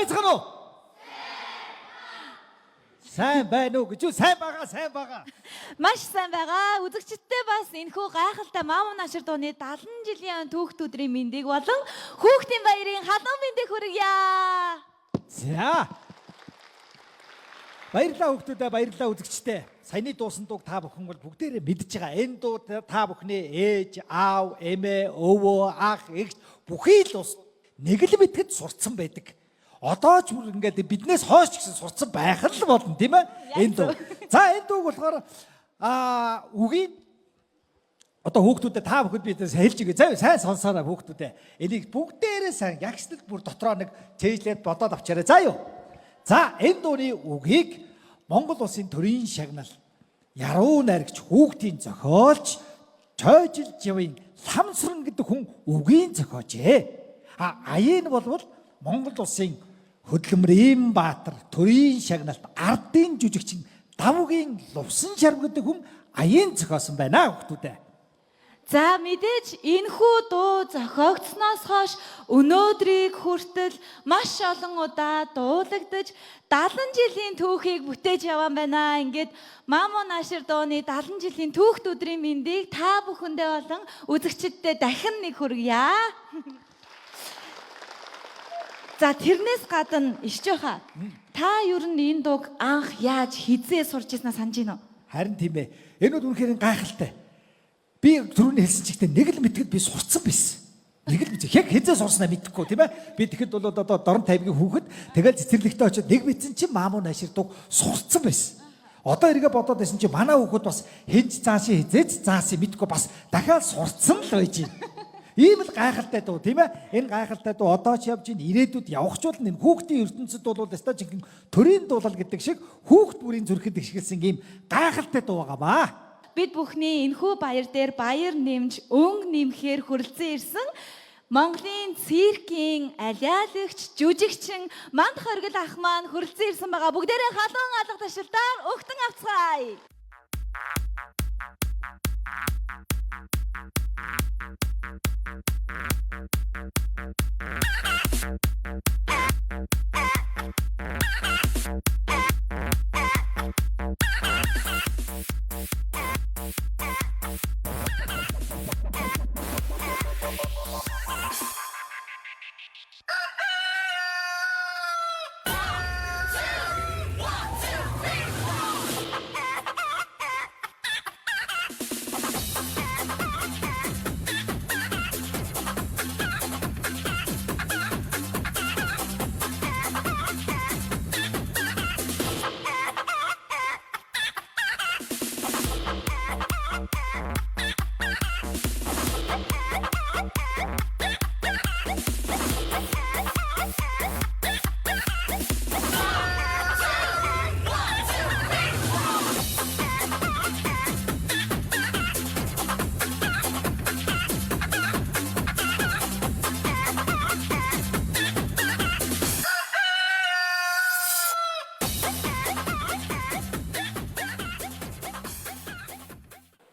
байцгаана уу? Сайн байна уу гэж юу? Сайн байгаа. Маш сайн байгаа. Үзэгчдтэй бас энэхүү гайхалтай Мам Нашир дууны 70 жилийн түүхт өдрийн мэндийг болон хүүхдийн баярын халуун мэндийг хүргье. За. Баярлалаа хүүхдүүдээ, баярлалаа үзэгчдээ. Саяны дуусан дууг та бүхэн бол бүгдээрээ мэдж байгаа. Энэ дуу та бүхний ээж, аав, эмээ, өвөө, ах, эгч бүхий л ус нэг л мэтгэд сурцсан байдаг. Одоо ч бүр ингээд биднээс хойш гэсэн сурцсан байх л болно, тийм ээ? Энэ дуу. За энэ дууг болохоор үгийн одоо хүүхдүүдэд та бүхэд бидээс хэлж өгье. За сайн сонсоорой хүүхдүүдээ. Энийг бүгдээрээ сайн ягшлал бүр дотроо нэг чэйжлээд бодоод авчаарай. За юу. За энэ дууны үгийг Монгол улсын төрийн шагнал Яруу найрагч хүүхдийн зохиолч Чойжил Живийн Ламсран гэдэг хүн үгийн зохиожээ. Аян болвол Монгол улсын Хөдөлмөрийн баатар төрийн шагналт ардын жүжигчин Давгийн Лувсан Шарв гэдэг хүн аян зохиосон байна хүүхдүүдээ. За мэдээж энэхүү дуу зохиогдсноос хойш өнөөдрийг хүртэл маш олон удаа дуулагдаж 70 жилийн түүхийг бүтээж явсан байна. Ингээд Мам Нашир дууны 70 жилийн түүхт өдрийн мэндийг та бүхэндээ болон үзэгчдтэй дахин нэг хүргье. За тэрнээс гадна ишчээха. Та ер нь энэ дууг анх яаж хизээ сурч ирснаа санаж байна уу? Харин тийм ээ. Энэ нь үнэхээр гайхалтай. Би түрүүний хэлсэн чигтээ нэг л мэтгэд би сурцсан байсан. Нэг л мэт. Яг хизээ сурснаа мэдэхгүй тийм ээ. Би тэгэхэд бол одоо дорн тайвгийн хүүхэд тэгэл цэцэрлэгтээ очиод нэг мэдсэн чинь Мам Нашир дууг сурцсан байсан. Одоо эргээ бодоод байсан чинь манай хүүхэд бас хинж зааши хизээч зааси мэдэхгүй бас дахиад сурцсан л байж байна. Ийм л гайхалтай дуу тийм ээ. Энэ гайхалтай дуу одоо ч явж ин ирээдүйд явахчул энэ хүүхдийн ертөнцид бол өстой жинхэнэ төрийн дуулал гэдэг шиг хүүхд бүрийн зүрхэд ишгэлсэн ийм гайхалтай дуу байгаа ба. Бид бүхний энэхүү баяр дээр баяр нэмж өнгө нэмхээр хүрэлцэн ирсэн Монголын циркийн алиалагч жүжигчин Манд Хоргил ах маань хүрэлцэн ирсэн байгаа. Бүгдээрээ халуун алга ташилтаар өгтөн авцгаая.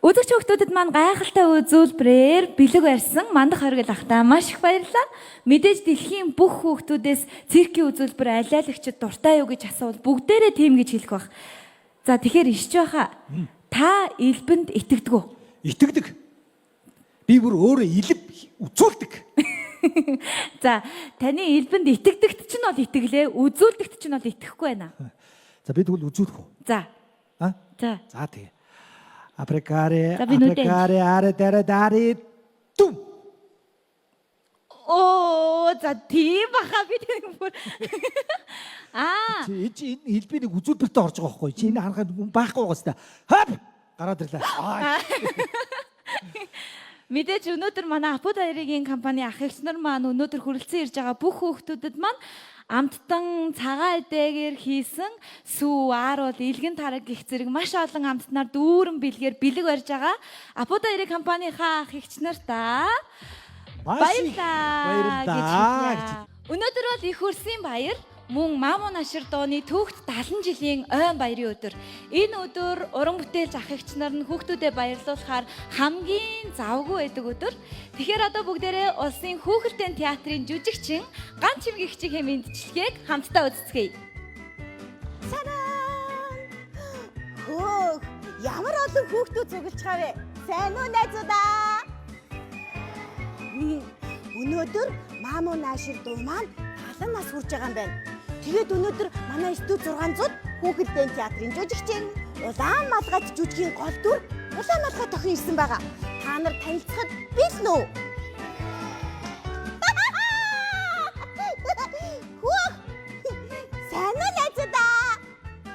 Үзэгч хүүхдүүдэд маань гайхалтай үзүүлбэрээр бэлэг барьсан Манд Хоргил ахтаа маш их баярлалаа. Мэдээж дэлхийн бүх хүүхдүүдээс циркийн үзүүлбэр алиалагчид дуртай юу гэж асуувал бүгдээрээ тийм гэж хэлэх бах. За тэгэхээр ишчээха. Та элбэнд итгэдэг үү? Итгэдэг. Би бүр өөрөө илб үзүүлдэг. За таны элбэнд итгэдэгт чинь бол итгэлээ, үзүүлдэгт чинь бол итгэхгүй байна. За би тэгвэл үзүүлэх үү? За. За. За тэгээ. Апрекаре аре дари тум. Оо за тийм баха би тэр бүр. Чи энэ хэлбэрийг үзүүлбэртээ орж байгаа байхгүй. Чи энэ харахад байхгүй байгаа хэвээр. Хап гараад ирлээ. Мэдээж өнөөдөр манай Апод Аярын компани ах эгч нар маань өнөөдөр хүрэлцэн ирж байгаа бүх хүүхдүүдэд маань амттан цагаан эдээгээр хийсэн сүү ааруул илгэн тараг гих зэрэг маш олон амттнаар дүүрэн бэлгээр бэлэг барьж байгаа Апод Аярын компанийнхаа ах эгч нартаа баярлалаа. Өнөөдөр бол их хөрсийн баяр мөн Мамун Ашир дууны түүхт 70 жилийн ойн баярын өдөр. Энэ өдөр уран бүтээлч ах эгч нар нь хүүхдүүдэд баярлуулахаар хамгийн завгүй байдаг өдөр. Тэгэхээр одоо бүгдээрээ улсын хүүхэлдэйн театрын жүжигчин Ган чимгэгчийн мэдчилгээг хамтдаа үздэцгээе. Санаа! Хөөх! Ямар олон хүүхдүүд цуглаж байгаа вэ? Сайн уу найзуудаа? Өнөөдөр Мамун Ашир дуу маань 70 нас хүрч байгаа юм байна. Тэгээд өнөөдөр манай студ 600 хүүхэлдэйн театрын жүжигчин Улаан малгайч жүжигийн гол дүр Улаан малгай тохин ирсэн байгаа. Та нар танилцахад бэлэн үү? Хөөх! Сайн уу найзуудаа?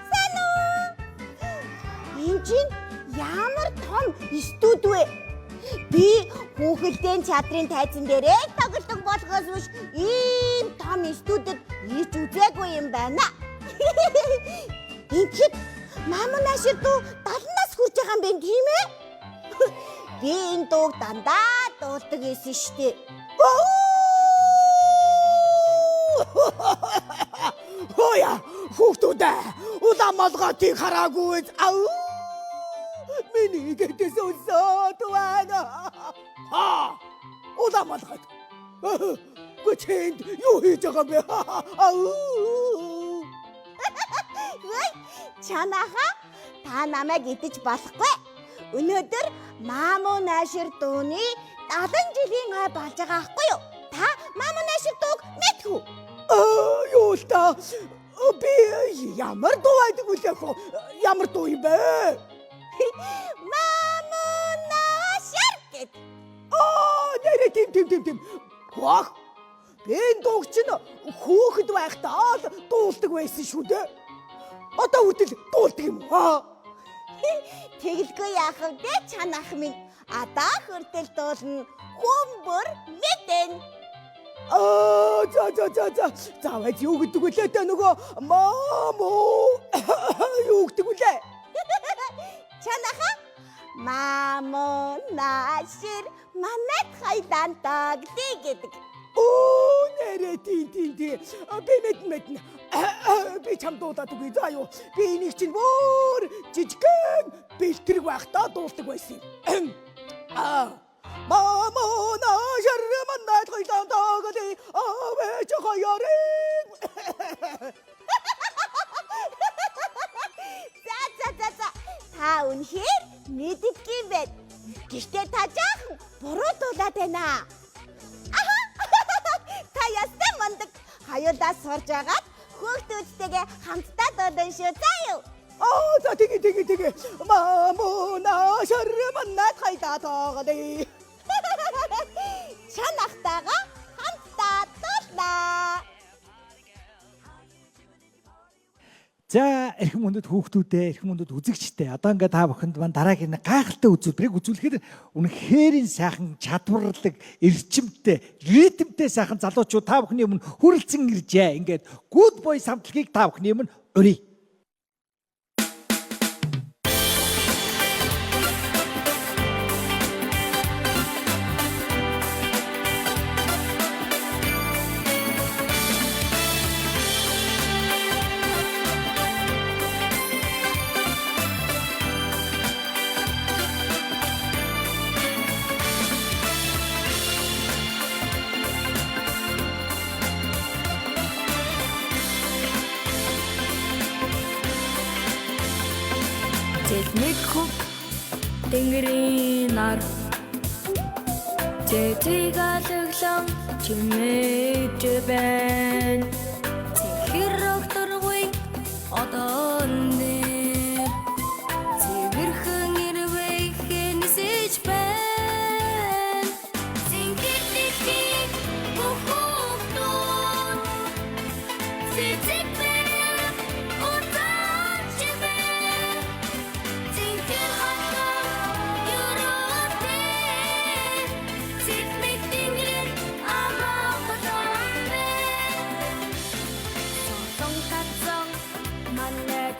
Сайн уу? Энэ чинь ямар том студ вэ? Би хүүхэлдэйн театрын тайзан дээрээ тоглох болохоос биш ийм том студид ирж үзээгүй юм байна. Энд чинь Мамун Ашир дуу 70 нас хүрч байгаа юм байна тийм ээ? Би энэ дууг дандаа дуулдаг байсан шүү дээ. Хөөе хүүхдүүдээ улаан малгайтыг хараагүй. Миний гэдээс өсөөд байна. Улаан малгайт. Гүчэнд юу хийж байгаа бэ? Чанааха та намайг идэж болохгүй. Өнөөдөр Мамун Ашир дууны 70 жилийн ой болж байгаа аахгүй юу? Та Мамун Ашир дууг мэдхүү? Юу л та. Би ямар дуу байдаг үлээх вэ? Ямар дуу юм бэ? Мамун Ашир гэд. Нэрэ тийм. Хөөе. Би энэ дууг чинь хүүхэд байхдаа дуулдаг байсан шүү дээ. Одоо үтэл дуулдаг юм уу? Тэгэлгүй яах вэ чанах минь? Одоо хүртэл дуулна. Хүмүүр мэдэн. Заавал юу гэдэг үлээ тэ нөгөө Мамо. Юу гэдэг үлээ? Чанаха Мамун Ашир манайд хайлантаг гэдэг. Нэрэ тийм. Би мэднэ. Би чам дуулаад үгүй заа юу. Би энийг чинь бүр жижигхэн бэлтрэг байхдаа дуулдаг байсан юм. Мамун Ашир манайд хайлантаг гэдэг. Авэж хаяарин. За. Та үнэхээр мэддэг юм байна. Гэхдээ та жаахан буруу дуулаад байна. Та ястаа мундаг. Хаюулаа сурж агаад хүүхдүүдтэйгээ хамтдаа дуулна шүү заа юу. За тэгээ. Мамун Ашир манайд хайлантаг гэдэг. Чанахтайгаа хамтдаа дуулнаа. За эрхэм хүндэт хүүхдүүдээ, эрхэм хүндэт үзэгчтэй. Одоо ингээд та бүхэнд маань дараагийн гайхалтай үзүүлбэрийг үзүүлэхээр үнэхээр сайхан чадварлаг, эрчимтэй, ритмтэй сайхан залуучууд та бүхний өмнө хүрэлцэн иржээ. Ингээд Good Boy самтлагийг та бүхний өмнө өрье. Нэг хөг тэнгэрийн нар Тэтийг алглан чимээж байна Цэхэр өгтөргүй одооны Цэвэрхэн ирвэхэн нисэж байна Цэнгэрдэлхийг бүхүүхтун Цэцэг байна утаач байна Цэнгэр хатаа юротэ Цэцмэг тэнгэрэн амаа хатаа Солон татсан манайд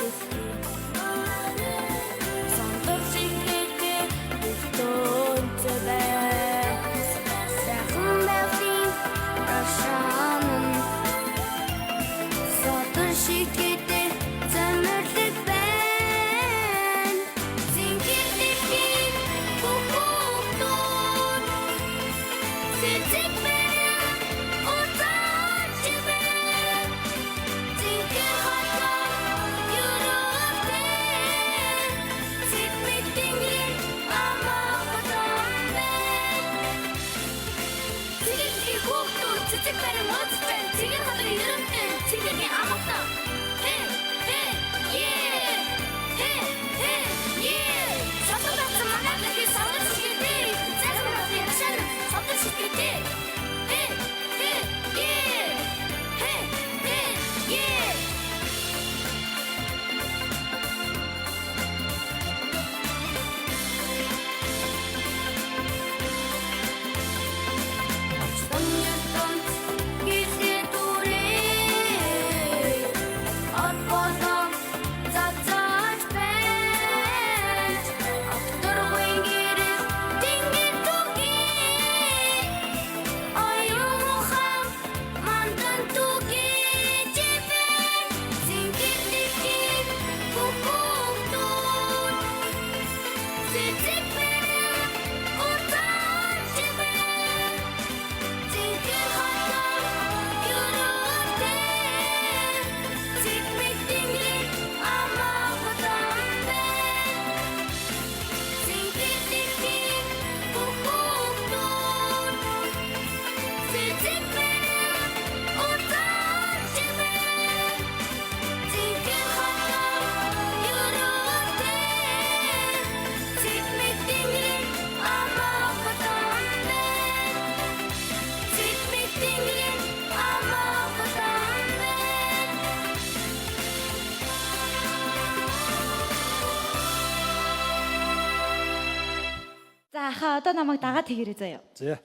ахаа одоо намайг дагаад тэгэрэй заяа. За.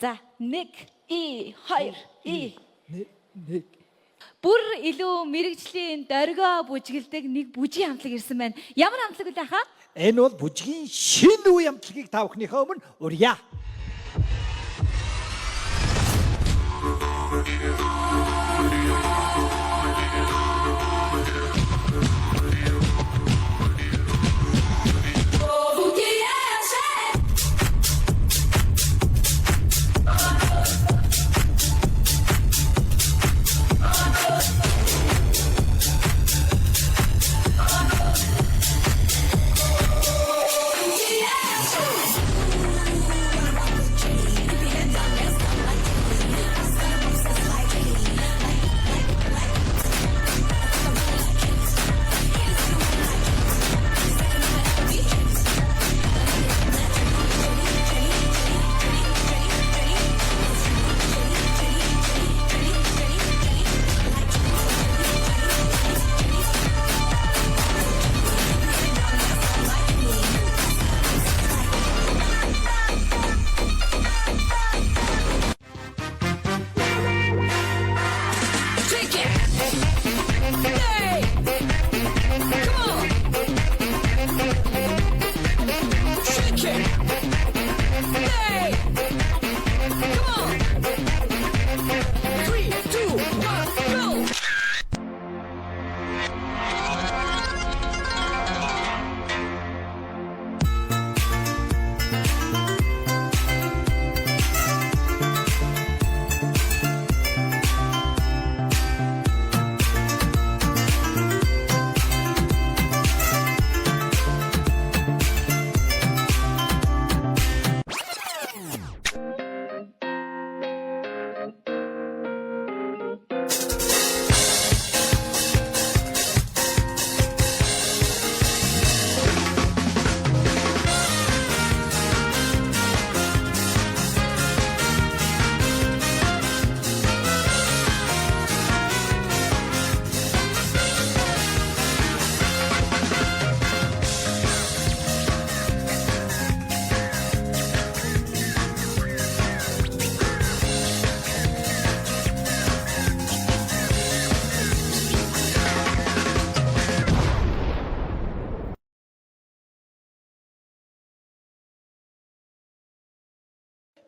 За 1 2 2 Нэг. Бүр илүү мэрэгжлийн дөргөө бүжгэлдэг нэг бүжгийн хамтлаг ирсэн байна. Ямар хамтлаг вэ хаа? Энэ бол бүжгийн шинэ үе амтлагийг та бүхнийхээ өмнө урья.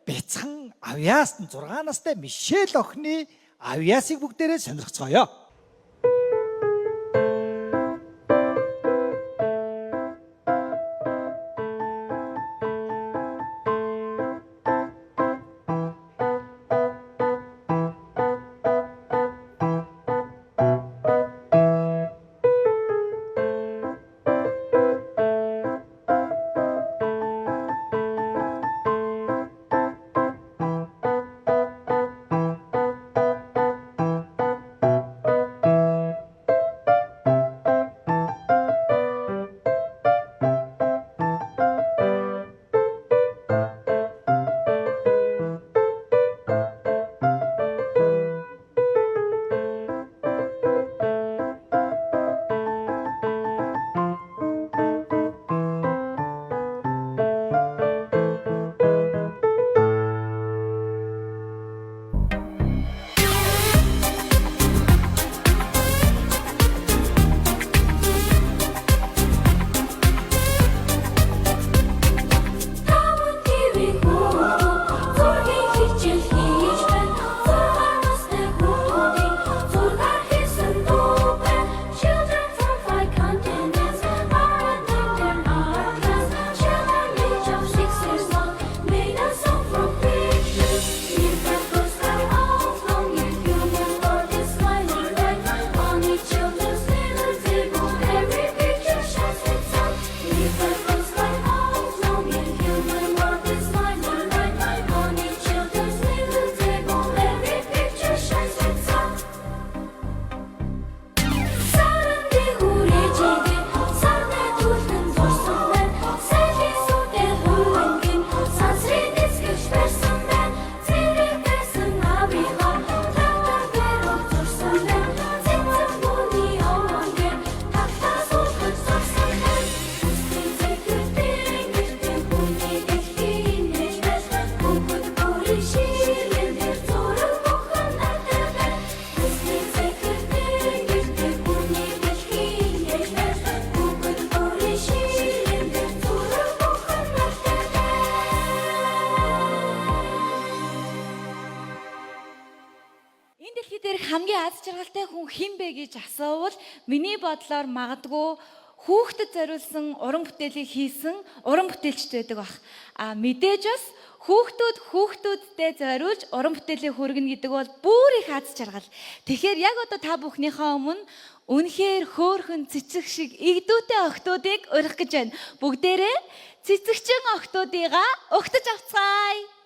Бяцхан авьяас нь 6 настай Мишель охины авьяасыг бүгдээрээ сонирхцгоё. аз жаргалтай хүн хэн бэ гэж асуувал миний бодлоор магадгүй хүүхдэд зориулсан уран бүтээлийг хийсэн уран бүтээлчд байдаг баг. Мэдээж бас хүүхдүүдтэй зориулж уран бүтээлийг хүргэнэ гэдэг бол бүр их аз жаргал. Тэгэхээр яг одоо та бүхнийхээ өмнө үнэхээр хөөрхөн цэцэг шиг игдүүтэй охтуудыг урих гэж байна. Бүгдээрээ цэцэгчин охтуудыгаа өгтөж авцгаая.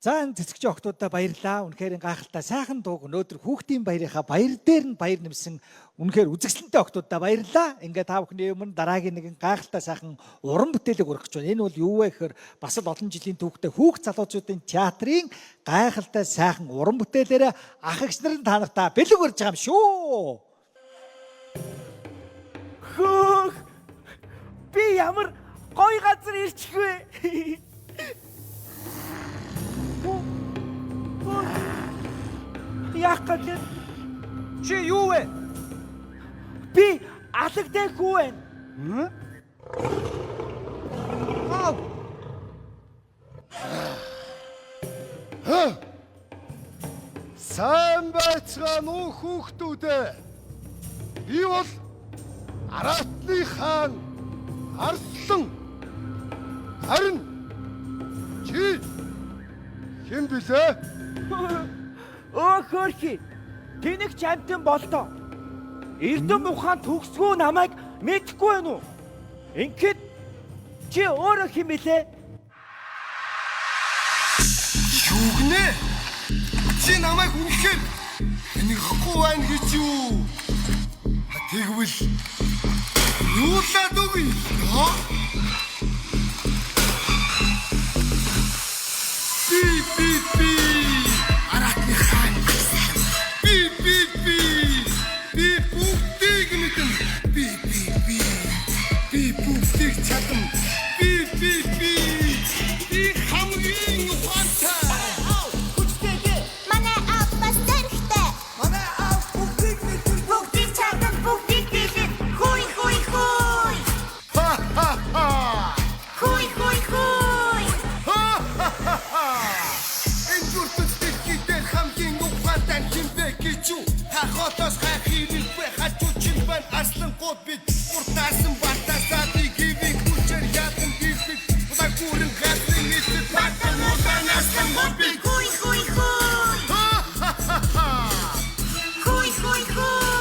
За цэцэгч охтуудаа баярлалаа. Үнэхээр гайхалтай сайхан дууг өнөөдөр хүүхдийн баярынхаа баяр дээр нь баяр нэмсэн үнэхээр үзэгсэлэнтэй охтуудаа баярлалаа. Ингээ та бүхний өмнө дараагийн нэгэн гайхалтай сайхан уран бүтээлийг ургах гэж байна. Энэ бол юу вэ гэхээр бас л олон жилийн түүхтэй хүүхд залуучуудын театрын гайхалтай сайхан уран бүтээлээр ах эгч нар та нартай бэлэг өрж байгаа юм шүү. Хөөх. Би ямар гоё газар ирчих вэ? Яах гэж? Чи юу вэ? Би алагдах хүү байна. Сайн байцгаана уу хүүхдүүдээ. Би бол Аратны хаан Арслан. Харин чи хэн блэ? Хөөрхи. Тэнэг чамтан болдоо. Эрдэм ухаан төгсгөө намайг мэдэхгүй байна уу? Ингээд чи өөрөө хэм бэлээ? Юу гэнэ? Чи намайг үнэхээр нэхгүй байна гэж юу? Тэгвэл юулаад үгүй. Би Аратны хаан. Би бүгдийг мэдэн. Би бүгдийг чадам. Би хамгийн ухаантай. Хүчтэйгээ манай аав бас зэрэгтэй. Манай аав бүгдийг мэдэн. Бүгдийг чадсан бүгдийг бэлэн. Хүй. Ха. Хүй. хотоос хахимын бэ хажуучин байна арслан гууд бид уртаасан батасаад гивиг хүчээр ядан гивиг удаа гүрэн хатны нийтэд батан удаан арслан гууд бид Хуй хуй хуй. Хуй хуй хуй.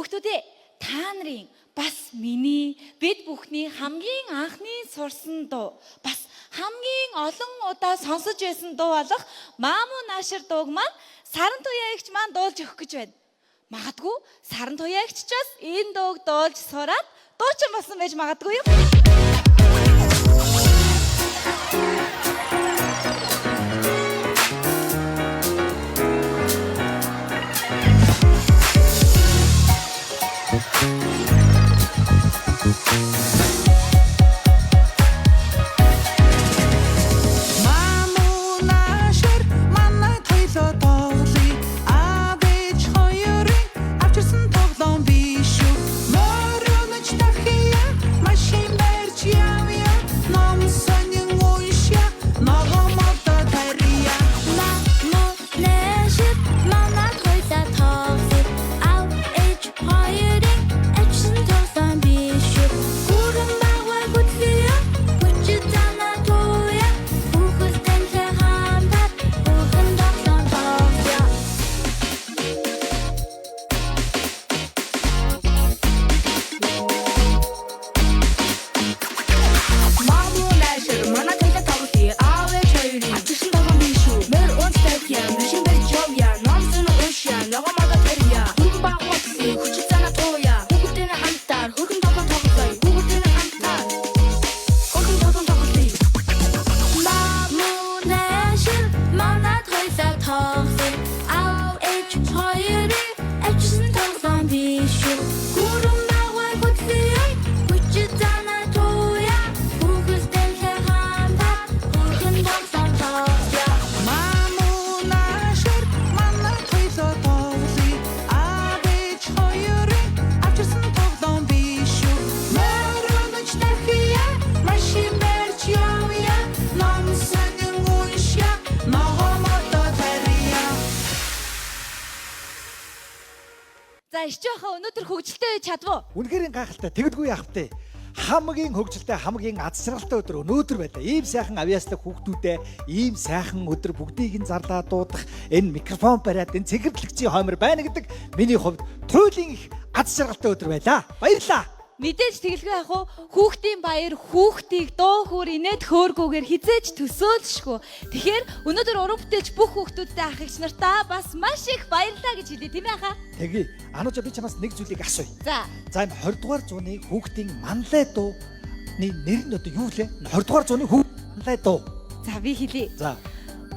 Хүүхдүүдээ та нарын бас миний бид бүхний хамгийн анхны сурсан дуу бас хамгийн олон удаа сонсож байсан дуу болох Маамуу наашир дууг маань Саран туяагч маань дуулж өгөх гэж байна. Магадгүй Саран туяагч ч бас энэ дууг дуулж сураад дуучин болсон байж магадгүй юу? Өнөөдөр хөгжилтэй чадваа. Үнэхээр гайхалтай. Тэгдэггүй яах вэ? Хамгийн хөгжилтэй, хамгийн аз жаргалтай өдөр өнөөдөр байлаа. Ийм сайхан авьяастай хүүхдүүдээ ийм сайхан өдөр бүгдийг нь зарлаа дуудах, энэ микрофон бариад энэ цэгэрлэгчийн хоймор байна гэдэг миний хувьд туйлын их аз жаргалтай өдөр байлаа. Баярлалаа. Мэдээж тэгэлгүй яах вэ? Хүүхдийн баяр хүүхдийг дуу хөр инээд хөөргүүгээр хизээж төсөөлшгүй. Тэгэхээр өнөөдөр уран бүтээлч бүх хүүхдүүдтэй ах эгч нартаа бас маш их баярлалаа гэж хэлээ тийм ээ хаа? Тэгье. Анууч би чамаас нэг зүйлийг асууя. За. За энэ 20 дугаар зууны хүүхдийн манлай дууны нэр нь одоо юу лээ? 20 дугаар зууны манлай дуу. За би хэлье. За.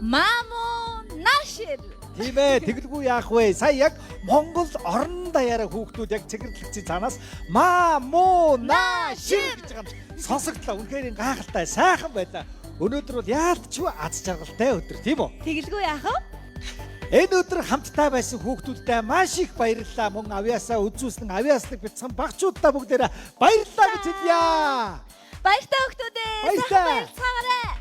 Маамуу наашир. Тийм ээ, тэгэлгүй яах вэ? Сая яг Монгол орон даяараа хүүхдүүд яг цэгэрлэгчийн цаанаас Маамуу наашир гэж байгаа юм. Сонсогдлоо. Үнэхээр гайхалтай, сайхан байлаа. Өнөөдөр бол яалтчгүй аз жаргалтай өдөр, тийм үү? Тэгэлгүй яах вэ? Энэ өдөр хамтдаа байсан хүүхдүүдтэй маш их баярлалаа. Мөн авьяасаа үзүүлсэн авьяаслаг битсэн багчуудаа бүгдээрээ баярлалаа гэж хэлье. Баяртай хүүхдүүдээ. Баярлалаа. Баярлцгаарай.